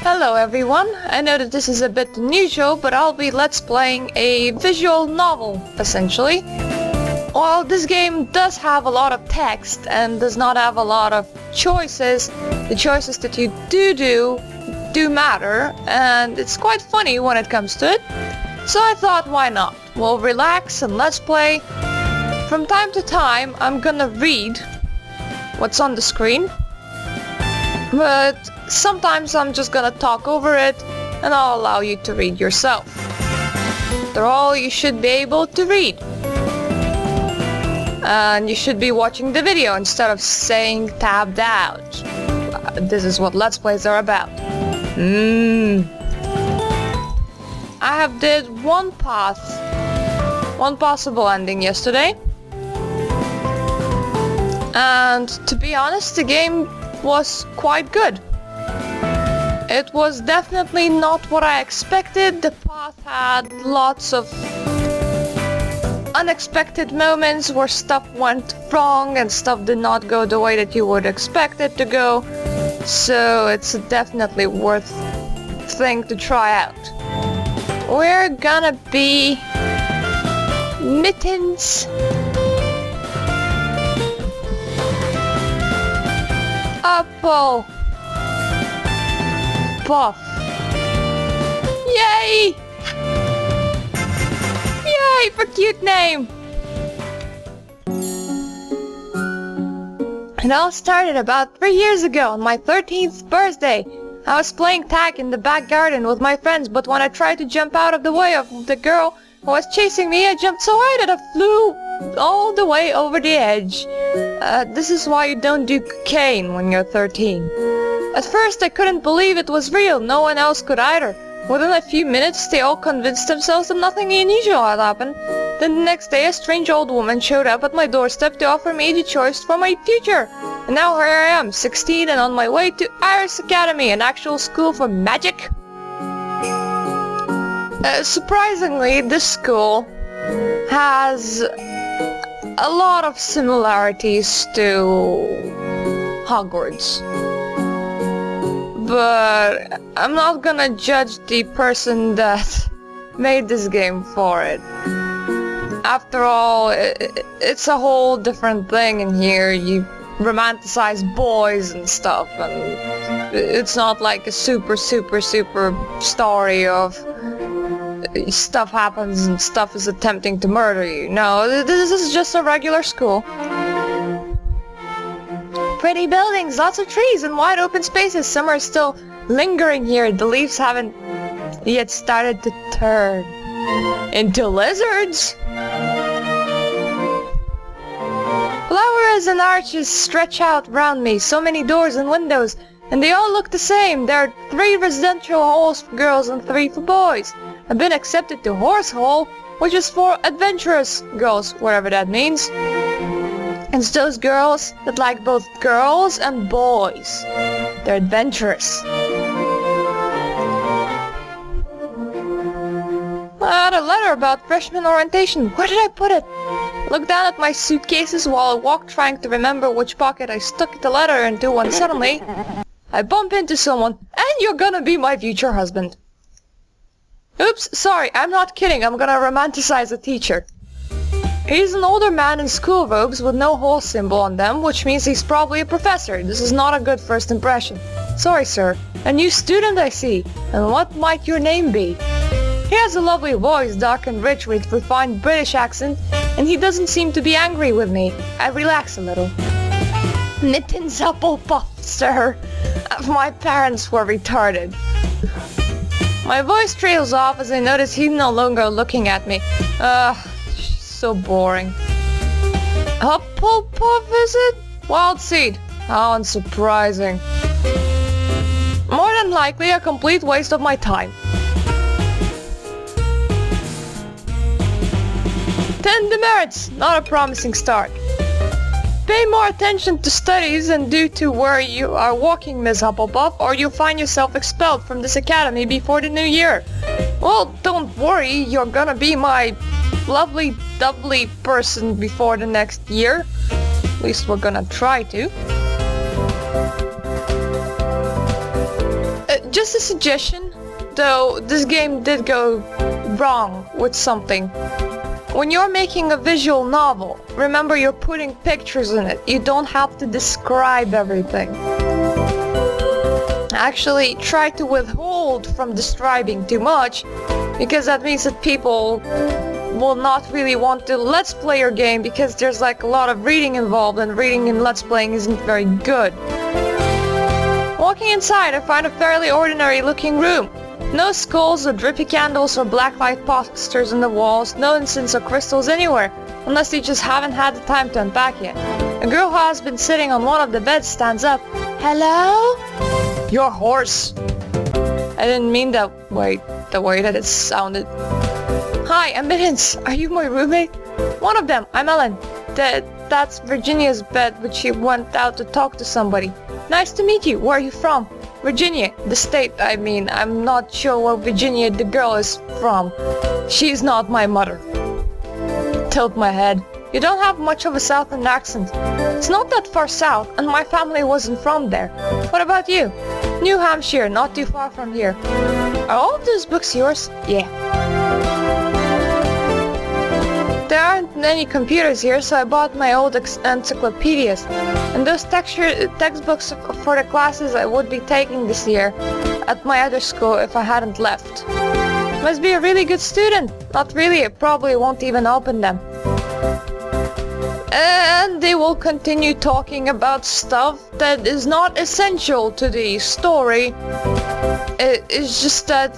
Hello everyone, I know that this is a bit unusual, but I'll be let's playing a visual novel, essentially. While this game does have a lot of text and does not have a lot of choices, the choices that you do matter, and it's quite funny when it comes to it. So I thought, why not? We'll relax and let's play. From time to time, I'm gonna read what's on the screen, but sometimes I'm just gonna talk over it and I'll allow you to read yourself. After all, you should be able to read. And you should be watching the video instead of saying tabbed out. This is what Let's Plays are about. I have did one possible ending yesterday. And to be honest, the game was quite good. It was definitely not what I expected. The path had lots of unexpected moments where stuff went wrong and stuff did not go the way that you would expect it to go. So it's definitely worth thing to try out. We're gonna be Mittens. Apple. Puff. Yay! Yay for cute name! It all started about 3 years ago on my 13th birthday. I was playing tag in the back garden with my friends, but when I tried to jump out of the way of the girl who was chasing me, I jumped so high that I flew all the way over the edge. This is why you don't do cocaine when you're 13. At first I couldn't believe it was real, no one else could either. Within a few minutes they all convinced themselves that nothing unusual had happened. Then the next day a strange old woman showed up at my doorstep to offer me the choice for my future. And now here I am, 16 and on my way to Iris Academy, an actual school for magic. Surprisingly, this school has a lot of similarities to Hogwarts. But I'm not gonna judge the person that made this game for it. After all, it's a whole different thing in here. You romanticize boys and stuff, and it's not like a super story of stuff happens and stuff is attempting to murder you. No, this is just a regular school. Pretty buildings, lots of trees and wide open spaces. Some are still lingering here. The leaves haven't yet started to turn into lizards. Flowers and arches stretch out round me. So many doors and windows, and they all look the same. There are 3 residential halls for girls and 3 for boys. I've been accepted to Horse Hall, which is for adventurous girls, whatever that means. It's those girls that like both girls and boys. They're adventurous. I had a letter about freshman orientation. Where did I put it? Looked down at my suitcases while I walked, trying to remember which pocket I stuck the letter into when suddenly I bump into someone, and you're gonna be my future husband. Oops, sorry, I'm not kidding. I'm gonna romanticize a teacher. He's an older man in school robes with no hole symbol on them, which means he's probably a professor. This is not a good first impression. Sorry, sir. A new student, I see. And what might your name be? He has a lovely voice, dark and rich with refined British accent, and he doesn't seem to be angry with me. I relax a little. Mittens Applepuff, sir. My parents were retarded. My voice trails off as I notice he's no longer looking at me. So boring. Hufflepuff, is it? Wild seed. How unsurprising. More than likely a complete waste of my time. 10 demerits. Not a promising start. Pay more attention to studies and due to where you are walking, Miss Hufflepuff, or you'll find yourself expelled from this academy before the new year. Well, don't worry, you're gonna be my lovely, doubly person before the next year. At least we're gonna try to. Just a suggestion, though this game did go wrong with something. When you're making a visual novel, remember you're putting pictures in it. You don't have to describe everything. Actually, try to withhold from describing too much, because that means that people will not really want to let's play your game because there's like a lot of reading involved, and reading in let's playing isn't very good. Walking inside, I find a fairly ordinary looking room. No skulls or drippy candles or blacklight posters on the walls, no incense or crystals anywhere, unless you just haven't had the time to unpack yet. A girl who has been sitting on one of the beds stands up. Hello? Your horse. I didn't mean that way, the way that it sounded. Hi, I'm Mittens. Are you my roommate? One of them. I'm Ellen. That's Virginia's bed, but she went out to talk to somebody. Nice to meet you. Where are you from? Virginia. The state, I mean. I'm not sure where Virginia the girl is from. She's not my mother. Tilt my head. You don't have much of a southern accent. It's not that far south, and my family wasn't from there. What about you? New Hampshire, not too far from here. Are all of those books yours? Yeah. There aren't any computers here, so I bought my old encyclopedias. And those textbooks for the classes I would be taking this year at my other school if I hadn't left. Must be a really good student. Not really, I probably won't even open them. And they will continue talking about stuff that is not essential to the story. It's just that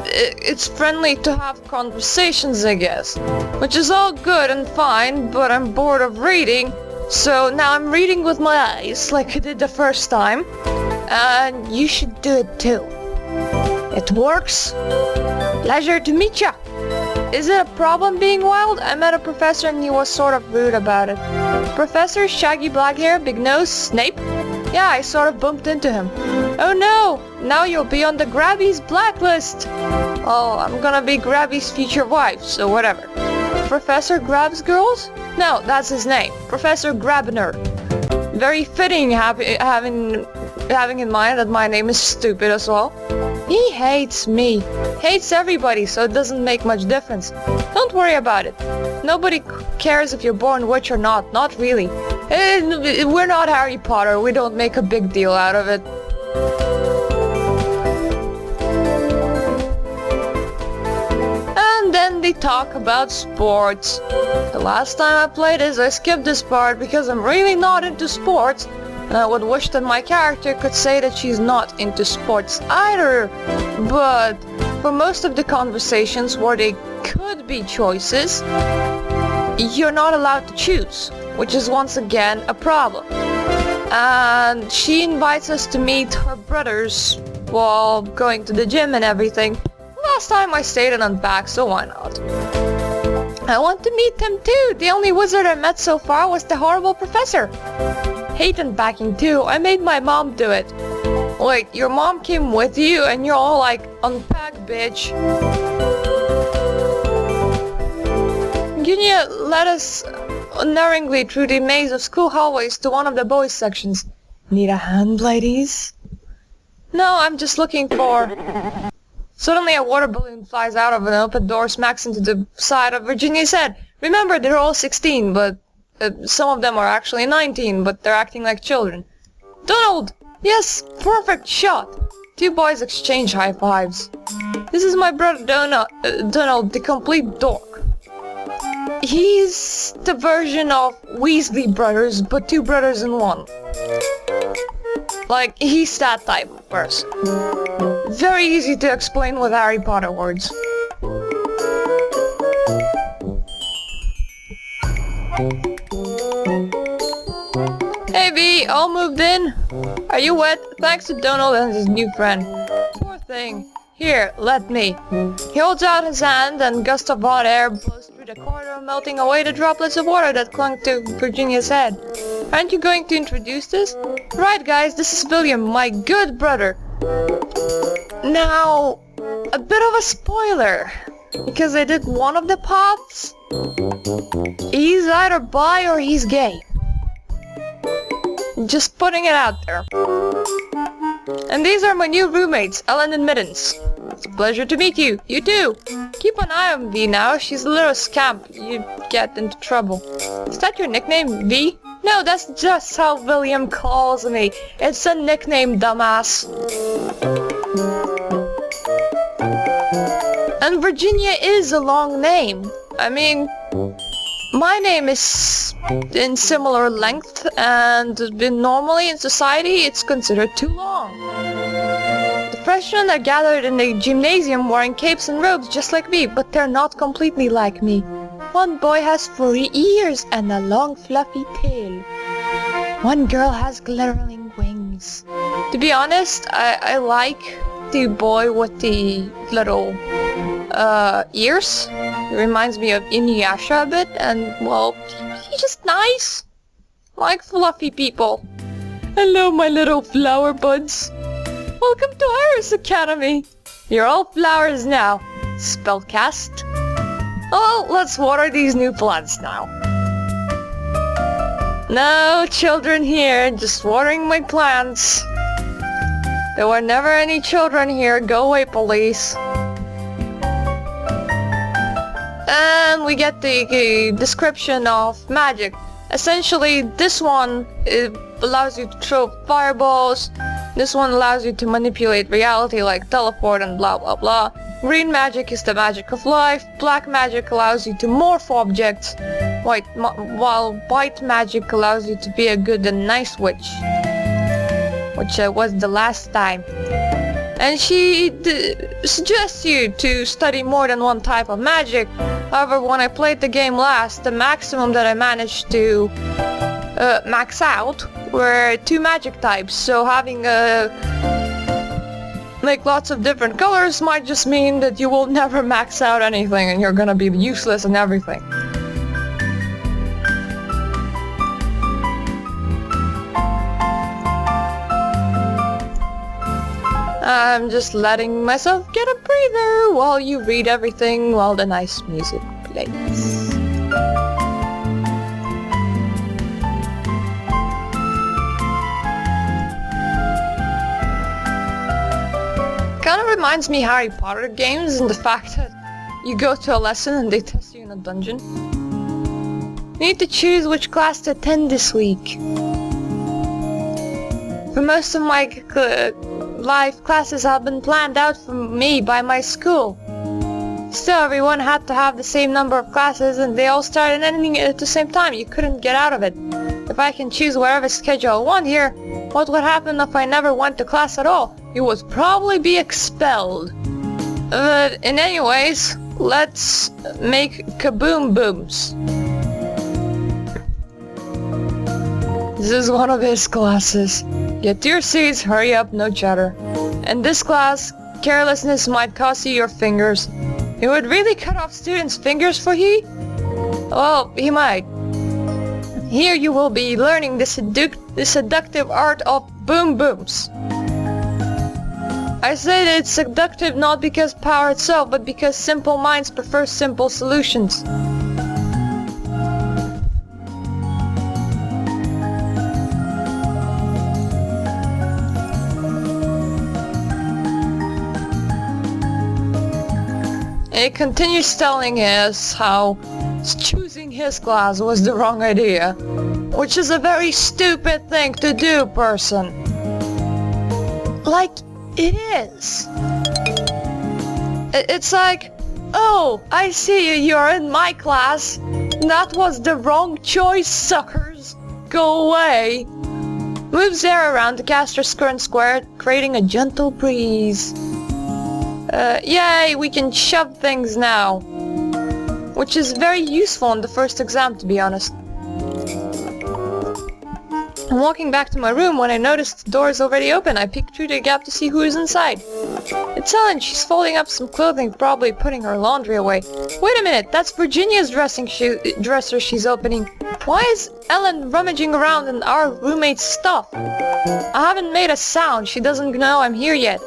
it's friendly to have conversations, I guess. Which is all good and fine, but I'm bored of reading. So now I'm reading with my eyes, like I did the first time. And you should do it too. It works. Pleasure to meet ya. Is it a problem being wild? I met a professor and he was sort of rude about it. Professor, shaggy black hair, big nose, Snape? Yeah, I sort of bumped into him. Oh no! Now you'll be on the Grabby's blacklist! Oh, I'm gonna be Grabby's future wife, so whatever. Professor Grabs Girls? No, that's his name. Professor Grabner. Very fitting having in mind that my name is stupid as well. He hates me. Hates everybody, so it doesn't make much difference. Don't worry about it. Nobody cares if you're born witch or not. Not really. We're not Harry Potter. We don't make a big deal out of it. And then they talk about sports. The last time I played this, I skipped this part because I'm really not into sports. And I would wish that my character could say that she's not into sports either. But for most of the conversations where they could be choices, you're not allowed to choose, which is once again a problem. And she invites us to meet her brothers while going to the gym and everything. Last time I stayed and unpacked, so why not? I want to meet them too. The only wizard I met so far was the horrible professor. Hate unpacking too. I made my mom do it. Wait, your mom came with you and you're all like, unpack, bitch. Virginia led us unerringly through the maze of school hallways to one of the boys' sections. Need a hand, ladies? No, I'm just looking for... Suddenly a water balloon flies out of an open door, smacks into the side of Virginia's head. Remember, they're all 16, but... some of them are actually 19, but they're acting like children. Donald! Yes, perfect shot! Two boys exchange high fives. This is my brother Donald, the complete dork. He's the version of Weasley brothers, but two brothers in one. Like, he's that type of person. Very easy to explain with Harry Potter words. Hey V, all moved in? Are you wet? Thanks to Donald and his new friend. Poor thing. Here, let me. He holds out his hand and a gust of hot air blows through the corridor, melting away the droplets of water that clung to Virginia's head. Aren't you going to introduce this? Right guys, this is William, my good brother. Now, a bit of a spoiler. Because I did one of the pots. He's either bi or he's gay. Just putting it out there. And these are my new roommates, Ellen and Mittens. It's a pleasure to meet you. You too. Keep an eye on V now. She's a little scamp. You'd get into trouble. Is that your nickname, V? No, that's just how William calls me. It's a nickname, dumbass. And Virginia is a long name. I mean, my name is in similar length, and normally in society it's considered too long. The freshmen are gathered in the gymnasium wearing capes and robes just like me, but they're not completely like me. One boy has furry ears and a long fluffy tail. One girl has glittering wings. To be honest, I like the boy with the little ears. It reminds me of Inuyasha a bit, and well, he's just nice. Like fluffy people. Hello, my little flower buds. Welcome to Iris Academy. You're all flowers now. Spellcast. Oh, let's water these new plants now. No children here, just watering my plants. There were never any children here. Go away, police. And we get the description of magic. Essentially, this one allows you to throw fireballs. This one allows you to manipulate reality like teleport and blah blah blah. Green magic is the magic of life. Black magic allows you to morph objects. While white magic allows you to be a good and nice witch. Which was the last time. And she suggests you to study more than one type of magic. However, when I played the game last, the maximum that I managed to max out were 2 magic types. So having like lots of different colors might just mean that you will never max out anything and you're gonna be useless in everything. I'm just letting myself get a breather while you read everything while the nice music plays. Kinda reminds me Harry Potter games and the fact that you go to a lesson and they test you in a dungeon. You need to choose which class to attend this week. For most of my live classes have been planned out for me by my school. Still, everyone had to have the same number of classes and they all started ending at the same time. You couldn't get out of it. If I can choose whatever schedule I want here, what would happen if I never went to class at all? You would probably be expelled. But in any ways, let's make kaboom booms. This is one of his classes. Get to your seats, hurry up, no chatter. In this class, carelessness might cost you your fingers. He would really cut off students' fingers for he? Well, he might. Here you will be learning the seductive art of boom booms. I say that it's seductive not because power itself, but because simple minds prefer simple solutions. He continues telling us how choosing his class was the wrong idea, which is a very stupid thing to do, person. Like, it is. It's like, oh, I see you're in my class. That was the wrong choice, suckers. Go away. Moves air around the caster's current square, creating a gentle breeze. Yay, we can shove things now. Which is very useful in the first exam, to be honest. I'm walking back to my room when I noticed the door is already open. I peeked through the gap to see who is inside. It's Ellen. She's folding up some clothing, probably putting her laundry away. Wait a minute, that's Virginia's dresser she's opening. Why is Ellen rummaging around in our roommate's stuff? I haven't made a sound. She doesn't know I'm here yet.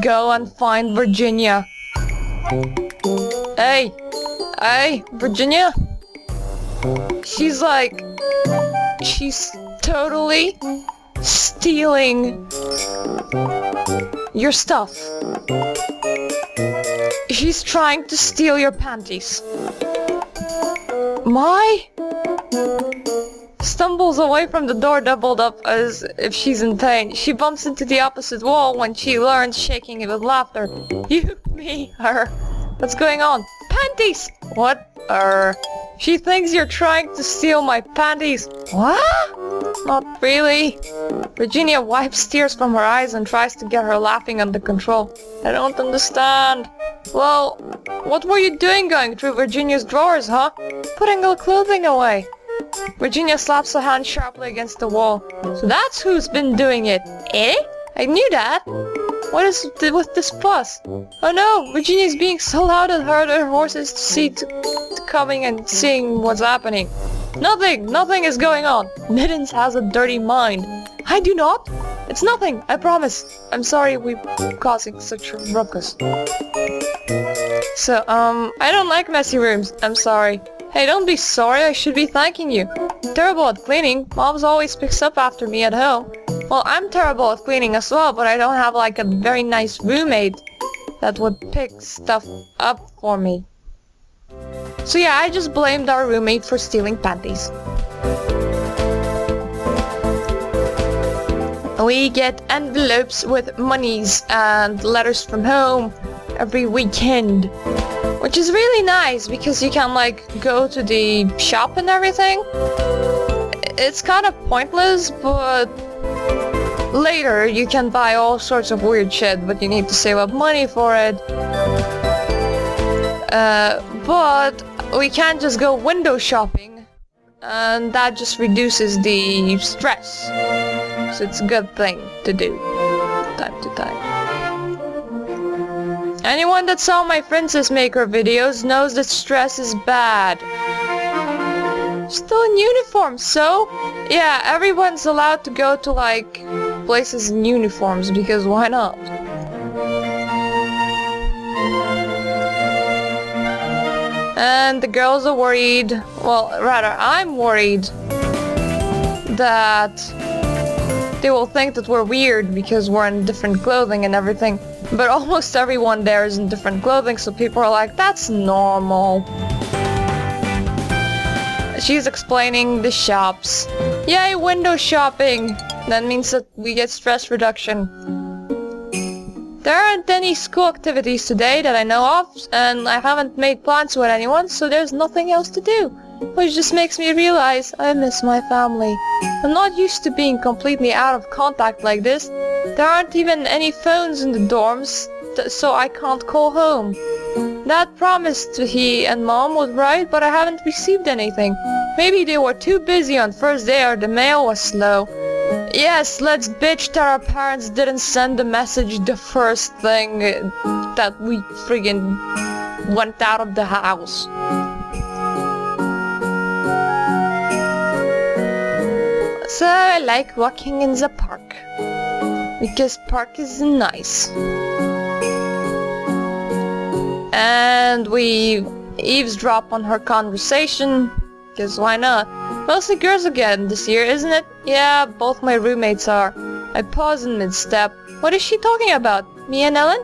Go and find Virginia. Hey, Virginia? She's totally stealing your stuff. She's trying to steal your panties. My stumbles away from the door doubled up as if she's in pain. She bumps into the opposite wall when she learns, shaking it with laughter. You, me, her. What's going on? Panties! What? She thinks you're trying to steal my panties. What? Not really. Virginia wipes tears from her eyes and tries to get her laughing under control. I don't understand. Well, what were you doing going through Virginia's drawers, huh? Putting her clothing away. Virginia slaps her hand sharply against the wall. So that's who's been doing it. Eh? I knew that. What is with this fuss? Oh no, Virginia's being so loud it hurt her horses to see coming and seeing what's happening. Nothing is going on. Mittens has a dirty mind. I do not. It's nothing, I promise. I'm sorry we're causing such a ruckus. So, I don't like messy rooms. I'm sorry. Hey, don't be sorry, I should be thanking you. Terrible at cleaning. Mom's always picks up after me at home. Well, I'm terrible at cleaning as well, but I don't have like a very nice roommate that would pick stuff up for me. So yeah, I just blamed our roommate for stealing panties. We get envelopes with monies and letters from home every weekend. Which is really nice because you can like go to the shop and everything. It's kind of pointless, but later you can buy all sorts of weird shit, but you need to save up money for it. But we can't just go window shopping, and that just reduces the stress. So it's a good thing to do time to time. Anyone that saw my Princess Maker videos knows that stress is bad. Still in uniform, so? Yeah, everyone's allowed to go to like places in uniforms because why not? And the girls are worried, well rather I'm worried that they will think that we're weird because we're in different clothing and everything. But almost everyone there is in different clothing, so people are like, that's normal. She's explaining the shops. Yay, window shopping! That means that we get stress reduction. There aren't any school activities today that I know of, and I haven't made plans with anyone, so there's nothing else to do. Which just makes me realize I miss my family. I'm not used to being completely out of contact like this. There aren't even any phones in the dorms, so I can't call home. Dad promised he and Mom would write, but I haven't received anything. Maybe they were too busy on first day or the mail was slow. Yes, let's bitch that our parents didn't send the message the first thing that we friggin' went out of the house. So I like walking in the park. Because park is nice. And we eavesdrop on her conversation, because why not? Mostly girls again this year, isn't it? Yeah, both my roommates are. I pause in mid-step. What is she talking about? Me and Ellen?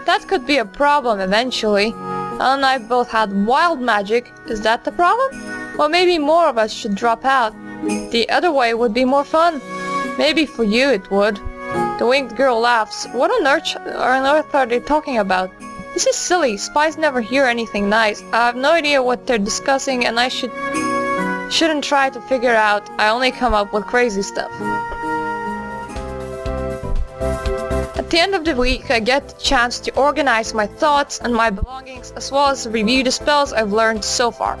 That could be a problem eventually. Ellen and I both had wild magic. Is that the problem? Well, maybe more of us should drop out. The other way would be more fun. Maybe for you it would. The winged girl laughs. What on earth are they talking about? This is silly. Spies never hear anything nice. I have no idea what they're discussing and I shouldn't try to figure out. I only come up with crazy stuff. At the end of the week, I get the chance to organize my thoughts and my belongings as well as review the spells I've learned so far.